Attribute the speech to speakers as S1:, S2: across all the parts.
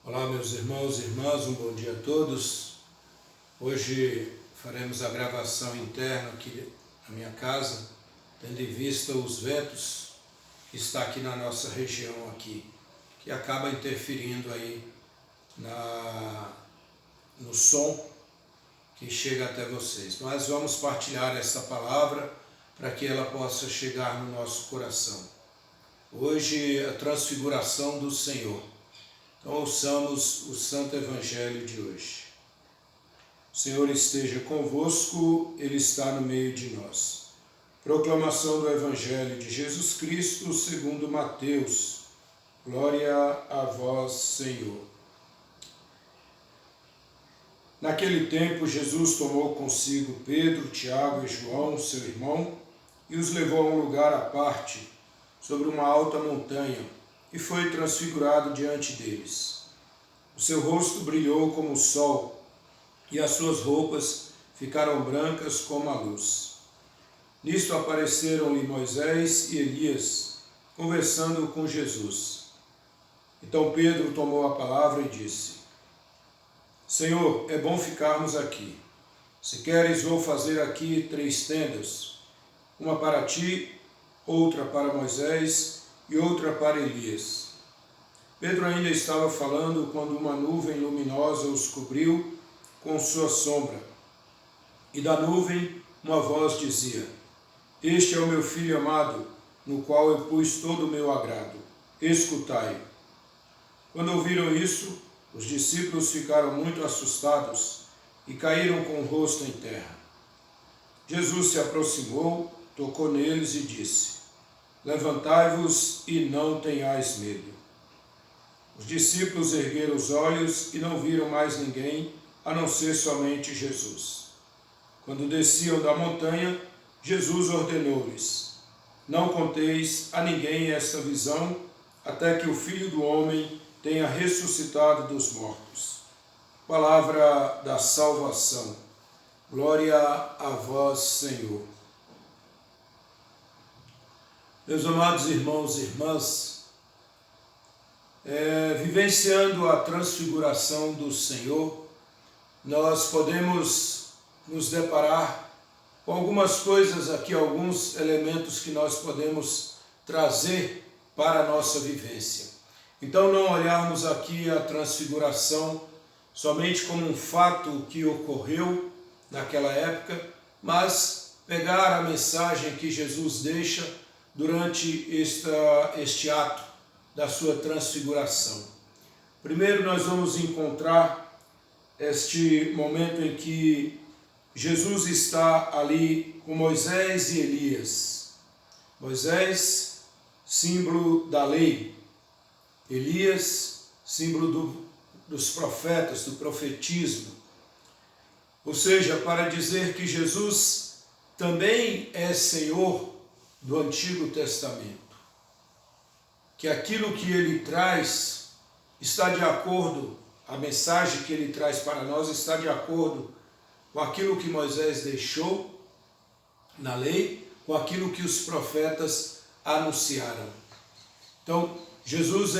S1: Olá, meus irmãos e irmãs, um bom dia a todos. Hoje faremos a gravação interna aqui na minha casa, tendo em vista os ventos que está aqui na nossa região aqui, que acaba interferindo aí no som que chega até vocês. Mas vamos partilhar essa palavra para que ela possa chegar no nosso coração. Hoje a transfiguração do Senhor. Então ouçamos o Santo Evangelho de hoje. O Senhor esteja convosco, Ele está no meio de nós. Proclamação do Evangelho de Jesus Cristo segundo Mateus. Glória a vós, Senhor. Naquele tempo, Jesus tomou consigo Pedro, Tiago e João, seu irmão, e os levou a um lugar à parte, sobre uma alta montanha, e foi transfigurado diante deles. O seu rosto brilhou como o sol, e as suas roupas ficaram brancas como a luz. Nisto apareceram-lhe Moisés e Elias, conversando com Jesus. Então Pedro tomou a palavra e disse: Senhor, é bom ficarmos aqui. Se queres, vou fazer aqui 3 tendas, uma para ti, outra para Moisés e outra para Elias. Pedro ainda estava falando quando uma nuvem luminosa os cobriu com sua sombra. E da nuvem uma voz dizia: Este é o meu filho amado, no qual eu pus todo o meu agrado. Escutai-o. Quando ouviram isso, os discípulos ficaram muito assustados e caíram com o rosto em terra. Jesus se aproximou, tocou neles e disse: Levantai-vos e não tenhais medo. Os discípulos ergueram os olhos e não viram mais ninguém, a não ser somente Jesus. Quando desciam da montanha, Jesus ordenou-lhes: Não conteis a ninguém esta visão, até que o Filho do Homem tenha ressuscitado dos mortos. Palavra da salvação. Glória a vós, Senhor. Meus amados irmãos e irmãs, vivenciando a transfiguração do Senhor, nós podemos nos deparar com algumas coisas aqui, alguns elementos que nós podemos trazer para a nossa vivência. Então, não olharmos aqui a transfiguração somente como um fato que ocorreu naquela época, mas pegar a mensagem que Jesus deixa durante este ato da sua transfiguração. Primeiro nós vamos encontrar este momento em que Jesus está ali com Moisés e Elias. Moisés, símbolo da lei. Elias, símbolo dos profetas, do profetismo. Ou seja, para dizer que Jesus também é Senhor do Antigo Testamento, que aquilo que ele traz está de acordo, a mensagem que ele traz para nós está de acordo com aquilo que Moisés deixou na lei, com aquilo que os profetas anunciaram. Então, Jesus,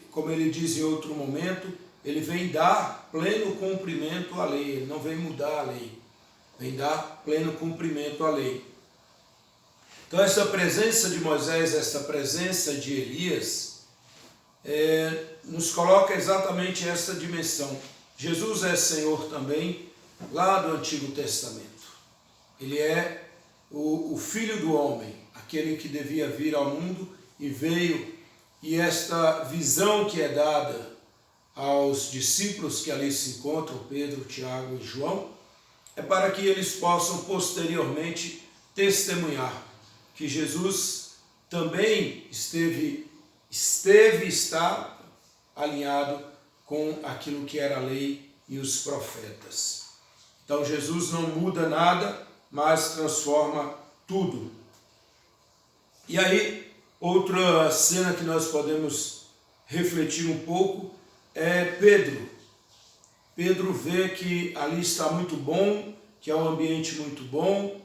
S1: como ele diz em outro momento, ele vem dar pleno cumprimento à lei, ele não vem mudar a lei, vem dar pleno cumprimento à lei. Então, essa presença de Moisés, essa presença de Elias, nos coloca exatamente essa dimensão. Jesus é Senhor também, lá do Antigo Testamento. Ele é o Filho do Homem, aquele que devia vir ao mundo e veio, e esta visão que é dada aos discípulos que ali se encontram, Pedro, Tiago e João, é para que eles possam posteriormente testemunhar que Jesus também está alinhado com aquilo que era a lei e os profetas. Então Jesus não muda nada, mas transforma tudo. E aí, outra cena que nós podemos refletir um pouco é Pedro. Pedro vê que ali está muito bom, que é um ambiente muito bom,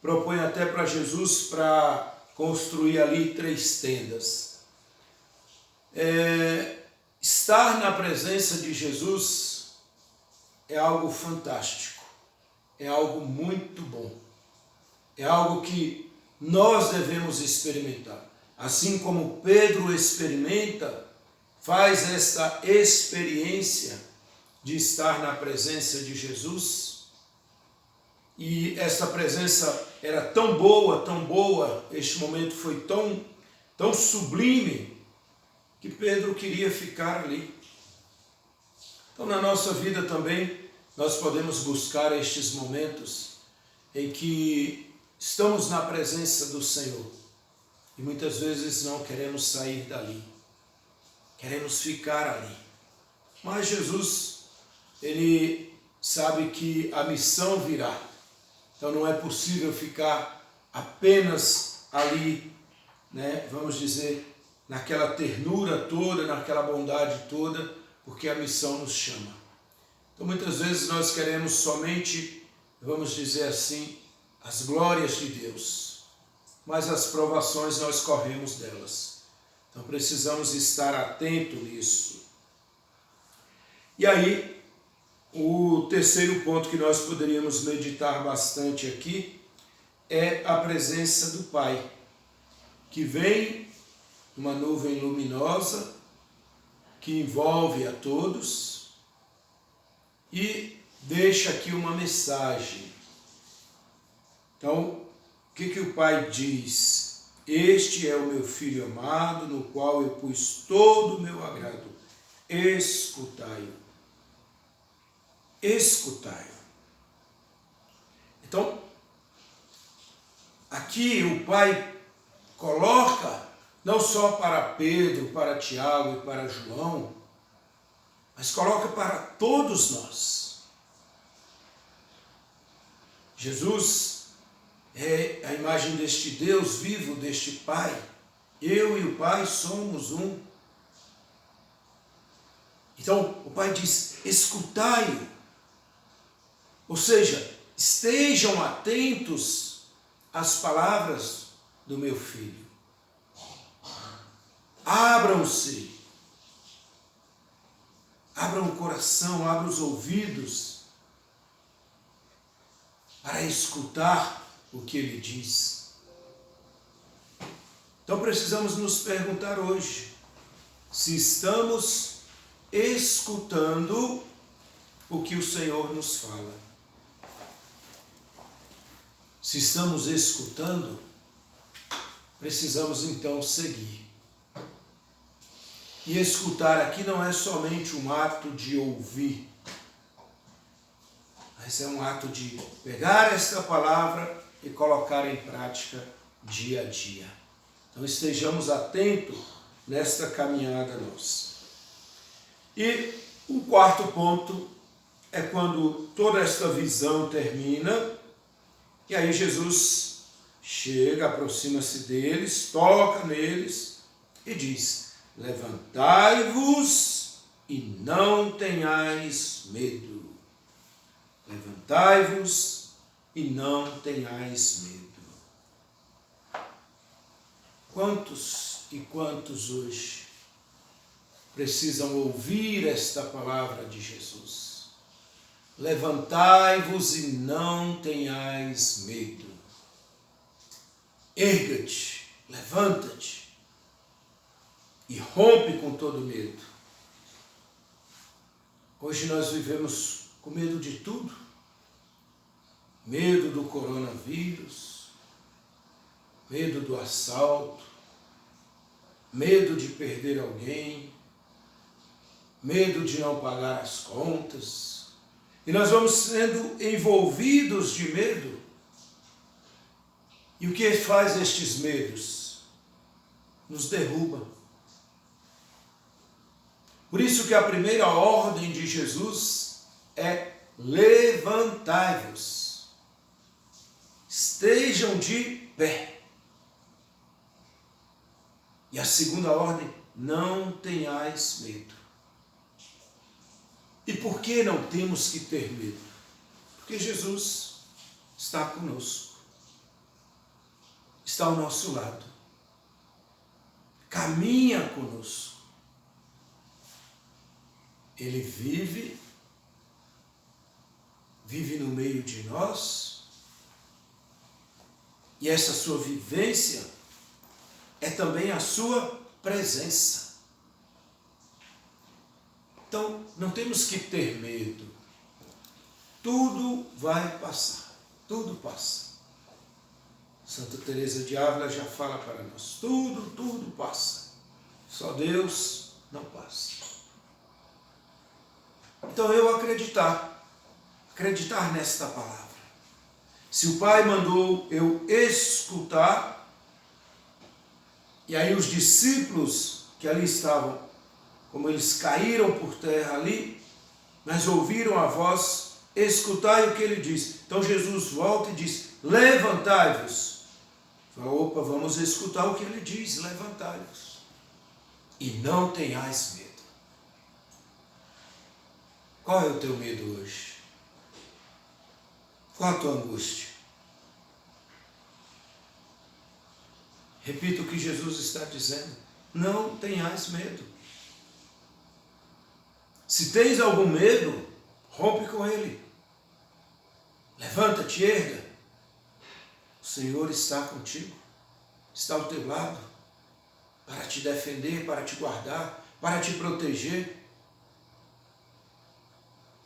S1: propõe até para Jesus para construir ali 3 tendas. estar na presença de Jesus é algo fantástico, é algo muito bom, é algo que nós devemos experimentar. Assim como Pedro experimenta, faz esta experiência de estar na presença de Jesus, e essa presença era tão boa, este momento foi tão sublime, que Pedro queria ficar ali. Então, na nossa vida também, nós podemos buscar estes momentos em que estamos na presença do Senhor e muitas vezes não queremos sair dali, queremos ficar ali. Mas Jesus, Ele sabe que a missão virá, então não é possível ficar apenas ali, vamos dizer, naquela ternura toda, naquela bondade toda, porque a missão nos chama. Então muitas vezes nós queremos somente, vamos dizer assim, as glórias de Deus, mas as provações nós corremos delas. Então precisamos estar atento nisso. E aí, o terceiro ponto que nós poderíamos meditar bastante aqui é a presença do Pai, que vem uma nuvem luminosa que envolve a todos e deixa aqui uma mensagem. Então, o que o Pai diz? Este é o meu Filho amado, no qual eu pus todo o meu agrado. Escutai-o. Escutai-o. Então, aqui o Pai coloca não só para Pedro, para Tiago e para João, mas coloca para todos nós. Jesus é a imagem deste Deus vivo, deste Pai. Eu e o Pai somos um. Então, o Pai diz, escutai-o. Ou seja, estejam atentos às palavras do meu Filho. Abram-se, abram o coração, abram os ouvidos para escutar o que Ele diz. Então precisamos nos perguntar hoje se estamos escutando o que o Senhor nos fala. Se estamos escutando, precisamos então seguir. E escutar aqui não é somente um ato de ouvir, mas é um ato de pegar esta palavra e colocar em prática dia a dia. Então estejamos atentos nesta caminhada nossa. E o quarto ponto é quando toda esta visão termina, e aí Jesus chega, aproxima-se deles, toca neles e diz, levantai-vos e não tenhais medo. Levantai-vos e não tenhais medo. Quantos e quantos hoje precisam ouvir esta palavra de Jesus? Levantai-vos e não tenhais medo. Erga-te, levanta-te e rompe com todo medo. Hoje nós vivemos com medo de tudo. Medo do coronavírus, medo do assalto, medo de perder alguém, medo de não pagar as contas. E nós vamos sendo envolvidos de medo. E o que faz estes medos? Nos derruba. Por isso que a primeira ordem de Jesus é levantai-vos. Estejam de pé. E a segunda ordem, não tenhais medo. E por que não temos que ter medo? Porque Jesus está conosco. Está ao nosso lado. Caminha conosco. Ele vive no meio de nós, e essa sua vivência é também a sua presença. Então, não temos que ter medo. Tudo vai passar, tudo passa. Santa Teresa de Ávila já fala para nós, tudo passa. Só Deus não passa. Então eu acreditar nesta palavra. Se o Pai mandou eu escutar, e aí os discípulos que ali estavam, como eles caíram por terra ali, mas ouviram a voz, escutai o que ele diz. Então Jesus volta e diz, levantai-vos. Fala, opa, vamos escutar o que ele diz, levantai-vos. E não tenhais medo. Qual é o teu medo hoje? Qual a tua angústia? Repita o que Jesus está dizendo. Não tenhais medo. Se tens algum medo, rompe com ele. Levanta-te, erga. O Senhor está contigo. Está ao teu lado. Para te defender, para te guardar, para te proteger.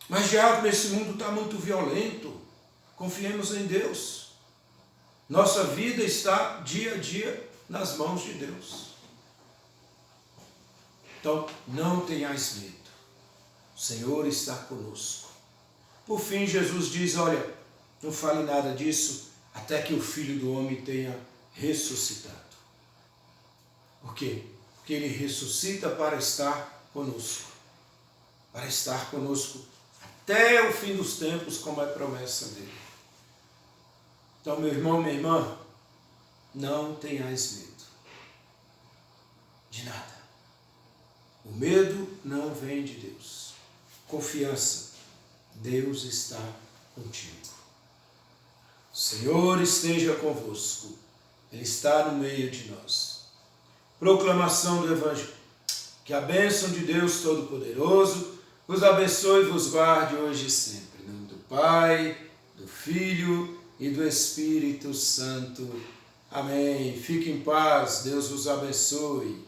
S1: Mas já nesse mundo está muito violento. Confiemos em Deus. Nossa vida está dia a dia nas mãos de Deus. Então, não tenhais medo. O Senhor está conosco. Por fim, Jesus diz, olha, não fale nada disso até que o Filho do Homem tenha ressuscitado. Por quê? Porque ele ressuscita para estar conosco. Para estar conosco até o fim dos tempos, como é promessa dele. Então, meu irmão, minha irmã, não tenhais medo de nada. O medo não vem de Deus. Confiança, Deus está contigo. O Senhor esteja convosco. Ele está no meio de nós. Proclamação do Evangelho. Que a bênção de Deus Todo-Poderoso vos abençoe e vos guarde hoje e sempre. Em nome do Pai, do Filho e do Espírito Santo. Amém. Fique em paz. Deus vos abençoe.